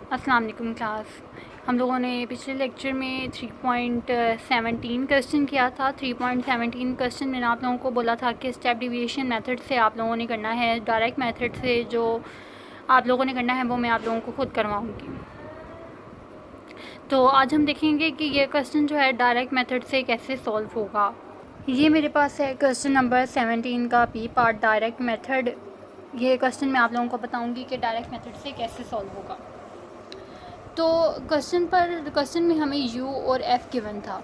अस्सलाम वालेकुम क्लास। हम लोगों ने पिछले लेक्चर में 3.17 क्वेश्चन किया था। 3.17 क्वेश्चन मैंने आप लोगों को बोला था कि स्टेप डिविएशन मेथड से आप लोगों ने करना है, डायरेक्ट मेथड से जो आप लोगों ने करना है वो मैं आप लोगों को खुद करवाऊँगी। तो आज हम देखेंगे कि ये क्वेश्चन जो है डायरेक्ट मेथड से कैसे सॉल्व होगा। ये मेरे पास है क्वेश्चन नंबर 17 का बी पार्ट, डायरेक्ट मेथड। ये क्वेश्चन मैं आप लोगों को बताऊँगी कि डायरेक्ट मेथड से कैसे सॉल्व होगा। तो क्वेश्चन में हमें u और f गिवन था।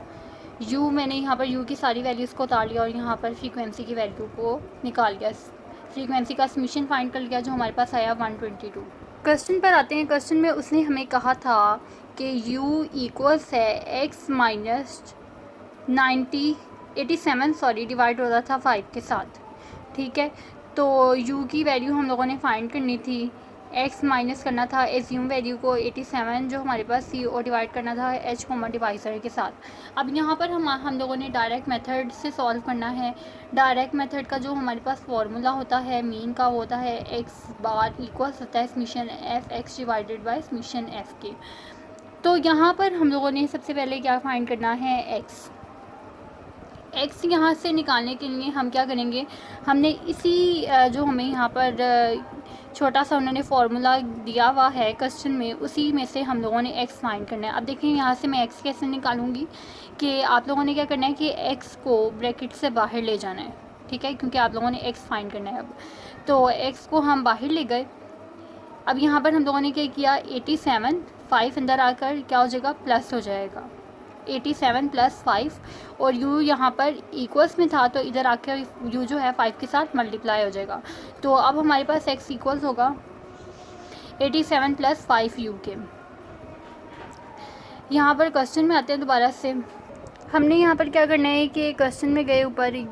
u मैंने यहाँ पर u की सारी वैल्यूज़ को उतार लिया और यहाँ पर फ्रीक्वेंसी की वैल्यू को निकाल लिया। फ्रीक्वेंसी का समीशन फाइंड कर लिया जो हमारे पास आया 122। क्वेश्चन पर आते हैं। क्वेश्चन में उसने हमें कहा था कि u इक्वल्स है x माइनस 87 डिवाइड हो रहा था 5 के साथ। ठीक है, तो u की वैल्यू हम लोगों ने फाइंड करनी थी, x माइनस करना था एज्यूम वैल्यू को 87 जो हमारे पास थी और डिवाइड करना था h कॉमन डिवाइज़र के साथ। अब यहाँ पर हम लोगों ने डायरेक्ट मेथड से सॉल्व करना है। डायरेक्ट मेथड का जो हमारे पास फार्मूला होता है मीन का, वो होता है x बार इक्वल्स होता है summation f x divided by summation f के। तो यहाँ पर हम लोगों ने सबसे पहले क्या फाइंड करना है, x यहाँ से निकालने के लिए हम क्या करेंगे, हमने इसी जो हमें यहाँ पर छोटा सा उन्होंने फार्मूला दिया हुआ है क्वेश्चन में, उसी में से हम लोगों ने x फाइंड करना है। अब देखिए यहाँ से मैं x कैसे निकालूंगी कि आप लोगों ने क्या करना है कि x को ब्रैकेट से बाहर ले जाना है। ठीक है, क्योंकि आप लोगों ने x फाइंड करना है। अब तो x को हम बाहर ले गए। अब यहाँ पर हम लोगों ने क्या किया, 87 5 अंदर आकर क्या हो जाएगा, प्लस हो जाएगा 87 प्लस 5 और u यहाँ पर इक्वल्स में था तो इधर आकर u जो है 5 के साथ मल्टीप्लाई हो जाएगा। तो अब हमारे पास x इक्वल्स होगा 87 प्लस 5 u के। यहाँ पर क्वेश्चन में आते हैं दोबारा से। हमने यहाँ पर क्या करना है कि क्वेश्चन में गए ऊपर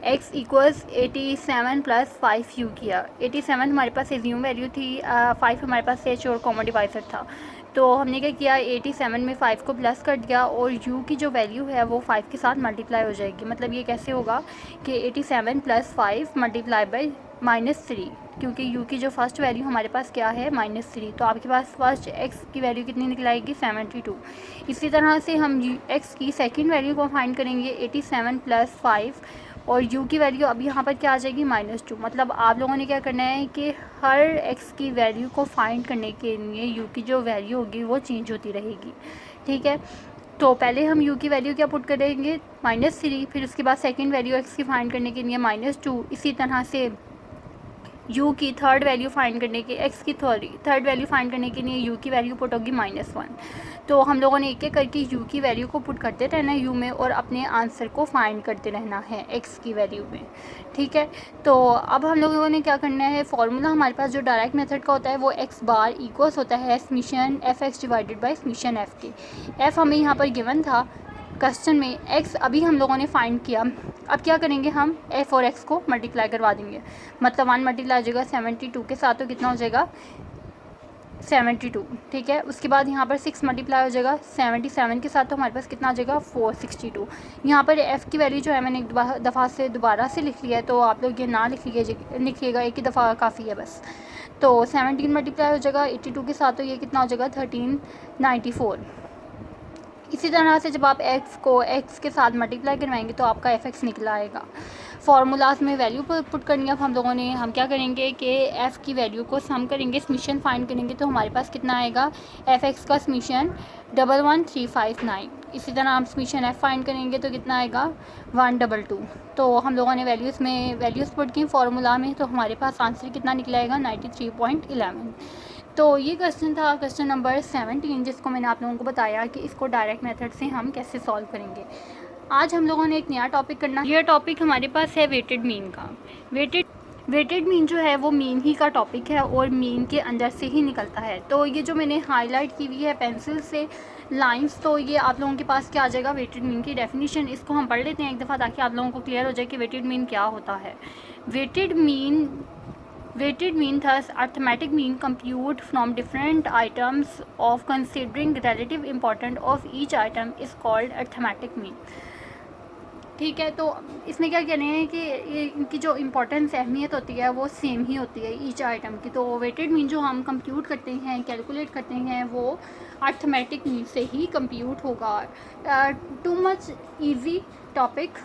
x इक्वल्स 87 प्लस 5 u किया। 87 हमारे पास एज्यूम वैल्यू थी, 5 हमारे पास h और कॉमन डिवाइज़र था। तो हमने क्या किया, 87 में 5 को प्लस कर दिया और u की जो वैल्यू है वो 5 के साथ मल्टीप्लाई हो जाएगी। मतलब ये कैसे होगा कि 87 प्लस 5 मल्टीप्लाई बाई -3, क्योंकि u की जो फर्स्ट वैल्यू हमारे पास क्या है -3। तो आपके पास फर्स्ट x की वैल्यू कितनी निकल आएगी, 72। इसी तरह से हम x की सेकेंड वैल्यू को फाइंड करेंगे, 87 प्लस 5 और u की वैल्यू अब यहाँ पर क्या आ जाएगी, -2। मतलब आप लोगों ने क्या करना है कि हर x की वैल्यू को फाइंड करने के लिए u की जो वैल्यू होगी वो चेंज होती रहेगी। ठीक है, तो पहले हम u की वैल्यू क्या पुट करेंगे, -3, फिर उसके बाद सेकंड वैल्यू x की फाइंड करने के लिए -2। इसी तरह से u की थर्ड वैल्यू फाइंड करने के, x की थर्ड वैल्यू फाइंड करने के लिए u की वैल्यू पुट होगी -1। तो हम लोगों ने एक एक करके u की वैल्यू को पुट करते रहना है u में और अपने आंसर को फाइंड करते रहना है x की वैल्यू में। ठीक है, तो अब हम लोगों ने क्या करना है, फार्मूला हमारे पास जो डायरेक्ट मेथड का होता है वो x बार इक्वल्स होता है summation f x divided by summation f के। f हमें यहाँ पर गिवन था क्वेश्चन में, x अभी हम लोगों ने फाइंड किया। अब क्या करेंगे, हम f और x को मल्टीप्लाई करवा देंगे। मतलब 1 मल्टीप्लाई हो जाएगा 72 के साथ, तो कितना हो जाएगा 72। ठीक है, उसके बाद यहाँ पर 6 मल्टीप्लाई हो जाएगा 77 के साथ, तो हमारे पास कितना आ जाएगा 462। यहाँ पर f की वैल्यू जो है मैंने एक दफ़ा से दोबारा से लिख लिया है, तो आप लोग ये ना लिखिएगा, एक ही दफ़ा काफ़ी है बस। तो 17 मल्टीप्लाई हो जाएगा 82 के साथ, तो ये कितना हो जाएगा 1394। इसी तरह से जब आप x को x के साथ मल्टीप्लाई करवाएंगे तो आपका f(x) निकल आएगा। फार्मूलाज में वैल्यू पुट करनी है। अब हम लोगों ने हम क्या करेंगे कि f की वैल्यू को सम करेंगे, समीशन फाइंड करेंगे, तो हमारे पास कितना आएगा, f(x) का समीशन 11359। इसी तरह हम समीशन f फाइंड करेंगे तो कितना आएगा 122। तो हम लोगों ने वैल्यूज़ पुट की फार्मूला में, तो हमारे पास आंसर कितना निकल आएगा 93.11। तो ये क्वेश्चन था क्वेश्चन नंबर 17, जिसको मैंने आप लोगों को बताया कि इसको डायरेक्ट मेथड से हम कैसे सॉल्व करेंगे। आज हम लोगों ने एक नया टॉपिक करना है। यह टॉपिक हमारे पास है वेटेड मीन का। वेटेड मीन जो है वो मीन ही का टॉपिक है और मीन के अंदर से ही निकलता है। तो ये जो मैंने हाईलाइट की हुई है पेंसिल से लाइंस, तो ये आप लोगों के पास क्या आ जाएगा, वेटेड मीन की डेफिनेशन। इसको हम पढ़ लेते हैं एक दफ़ा ताकि आप लोगों को क्लियर हो जाए कि वेटेड मीन क्या होता है। Weighted mean thus arithmetic mean compute from different items of considering relative importance of each item is called arithmetic mean। ठीक है। तो इसमें क्या कह रहे हैं कि ये इनकी जो इम्पोर्टेंस अहमियत होती है वो सेम ही होती है ईच आइटम की। तो वेटेड मीन जो हम कंप्यूट करते हैं, कैलकुलेट करते हैं, वो अर्थमेटिक मीन से ही कंप्यूट होगा। टू मच इजी टॉपिक,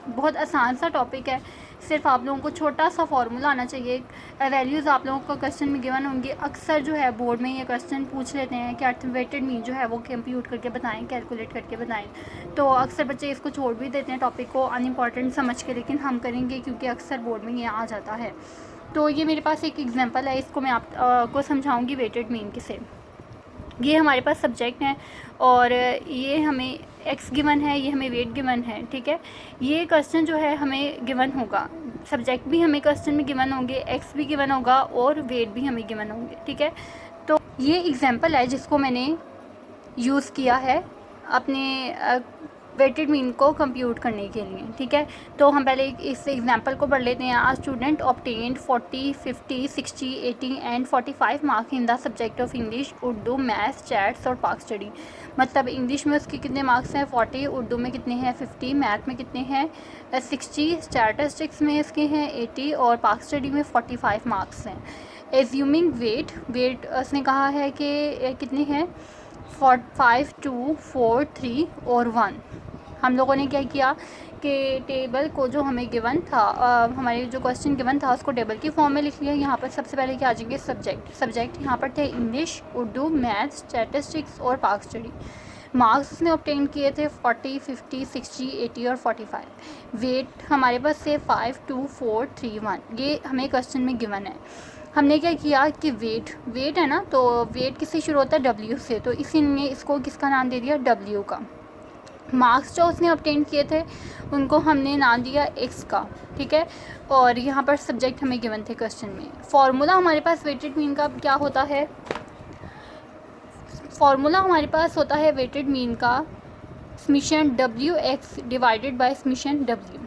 बहुत आसान सा टॉपिक है। सिर्फ आप लोगों को छोटा सा फार्मूला आना चाहिए। वैल्यूज़ आप लोगों को क्वेश्चन में गिवन होंगी। अक्सर जो है बोर्ड में ये क्वेश्चन पूछ लेते हैं कि अर्थमेटिक मीन जो है वो कंप्यूट करके बताएं, कैलकुलेट करके बताएं। तो अक्सर बच्चे इसको छोड़ भी देते हैं टॉपिक को अनइम्पॉर्टेंट समझ के, लेकिन हम करेंगे क्योंकि अक्सर बोर्ड में ये आ जाता है। तो ये मेरे पास एक एग्जांपल है, इसको मैं आपको समझाऊंगी वेटेड मीन किसे। ये हमारे पास सब्जेक्ट हैं और ये हमें एक्स गिवन है, ये हमें वेट गिवन है। ठीक है, ये क्वेश्चन जो है हमें गिवन होगा, सब्जेक्ट भी हमें क्वेश्चन में गिवन होंगे, एक्स भी गिवन होगा और वेट भी हमें गिवन होंगे। ठीक है, तो ये एग्जांपल है जिसको मैंने यूज़ किया है अपने वेटेड मीन को कंप्यूट करने के लिए। ठीक है, तो हम पहले इस एग्जांपल को पढ़ लेते हैं। आज student obtained 40, 50, 60, 80 and 45 marks in the subject of English, Urdu, maths, chats और पाक स्टडी। मतलब इंग्लिश में उसके कितने मार्क्स हैं 40, उर्दू में कितने हैं 50, मैथ में कितने हैं 60, स्टैटिस्टिक्स में इसके हैं 80 और पाक स्टडी में 45 मार्क्स हैं। एज्यूमिंग वेट उसने कहा है कि कितने हैं 5, 2, 4, 3 और 1। हम लोगों ने क्या किया कि टेबल को जो हमें गिवन था, हमारे जो क्वेश्चन गिवन था उसको टेबल की फॉर्म में लिख लिया। यहाँ पर सबसे पहले क्या आ जाएंगे सब्जेक्ट यहाँ पर थे इंग्लिश, उर्दू, मैथ्स, स्टैटिस्टिक्स और पाक स्टडी। मार्क्स उसने ऑब्टेन किए थे 40, 50, 60, 80 और 45। वेट हमारे पास थे 5, 2, 4, 3, 1। ये हमें क्वेश्चन में गिवन है। हमने क्या किया कि वेट है ना, तो वेट किससे शुरू होता है W से, तो इसीलिए इसको किसका नाम दे दिया W का। मार्क्स जो उसने ऑब्टेन किए थे उनको हमने नाम दिया X का। ठीक है, और यहाँ पर सब्जेक्ट हमें गिवन थे क्वेश्चन में। फार्मूला हमारे पास वेटेड मीन का क्या होता है, फार्मूला हमारे पास होता है वेटेड मीन का summation WX divided by summation W।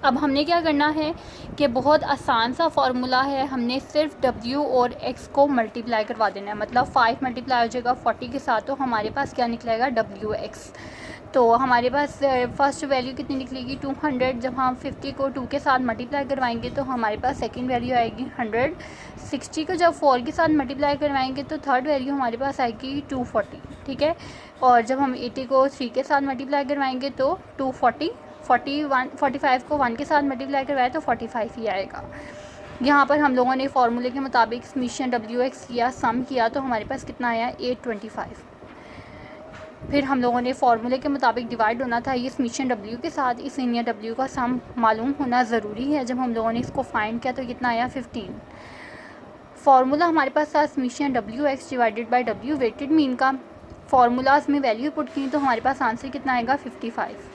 अब हमने क्या करना है कि बहुत आसान सा फार्मूला है, हमने सिर्फ W और X को मल्टीप्लाई करवा देना है। मतलब 5 मल्टीप्लाई हो जाएगा 40 के साथ, तो हमारे पास क्या निकलेगा WX। तो हमारे पास फर्स्ट वैल्यू कितनी निकलेगी 200। जब हम 50 को 2 के साथ मल्टीप्लाई करवाएंगे तो हमारे पास सेकंड वैल्यू आएगी 100। 60 को जब 4 के साथ मल्टीप्लाई करवाएंगे तो थर्ड वैल्यू हमारे पास आएगी 240। ठीक है, और जब हम 80 को 3 के साथ मल्टीप्लाई करवाएंगे तो 240। 45 को 1 के साथ मल्टीप्लाई करवाए तो 45 ही आएगा। यहाँ पर हम लोगों ने फार्मूले के मुताबिक समेशन WX किया, सम किया, तो हमारे पास कितना आया 825। फिर हम लोगों ने फार्मूले के मुताबिक डिवाइड होना था ये समेशन W के साथ, इसलिए W का सम मालूम होना ज़रूरी है। जब हम लोगों ने इसको फाइंड किया तो कितना आया 15। फार्मूला हमारे पास था summation WX divided by W। Weighted mean का फार्मूलाज में वैल्यू पुट की तो हमारे पास आंसर कितना आएगा 55।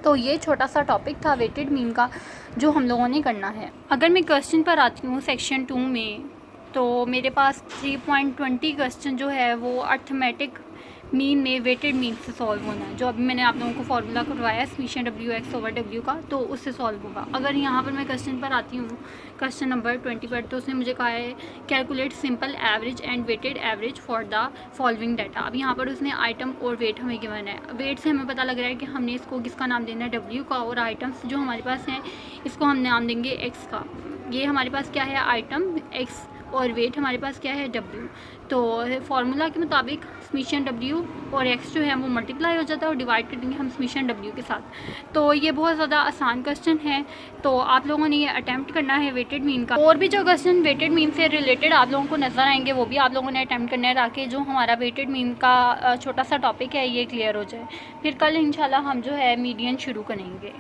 तो ये छोटा सा टॉपिक था वेटेड मीन का जो हम लोगों ने करना है। अगर मैं क्वेश्चन पर आती हूँ सेक्शन 2 में, तो मेरे पास 3.20 क्वेश्चन जो है वो अर्थमेटिक मीन में वेटेड मीन से सॉल्व होना है। जो अभी मैंने आप लोगों को फार्मूला करवाया समेशन WX ओवर W का, तो उससे सॉल्व होगा। अगर यहाँ पर मैं क्वेश्चन पर आती हूँ क्वेश्चन नंबर 20 पर, तो उसने मुझे कहा है calculate simple average and weighted average for the following data. अब यहाँ पर उसने आइटम और वेट हमें गिवन है। वेट से हमें पता लग रहा है कि हमने इसको किसका नाम देना है W का, और आइटम्स जो हमारे पास हैं इसको हम नाम देंगे X का। ये हमारे पास क्या है आइटम X और वेट हमारे पास क्या है W। तो फार्मूला के मुताबिक समेशन W और X जो है वो मल्टीप्लाई हो जाता है और डिवाइड कर देंगे हम समेशन W के साथ। तो ये बहुत ज़्यादा आसान क्वेश्चन है, तो आप लोगों ने ये अटैम्प्ट करना है वेटेड मीन का। और भी जो क्वेश्चन वेटेड मीन से रिलेटेड आप लोगों को नज़र आएंगे वो भी आप लोगों ने अटैम्प्ट करना है, ताकि जो हमारा वेटेड मीन का छोटा सा टॉपिक है ये क्लियर हो जाए। फिर कल इंशाल्लाह हम जो है मीडियन शुरू करेंगे।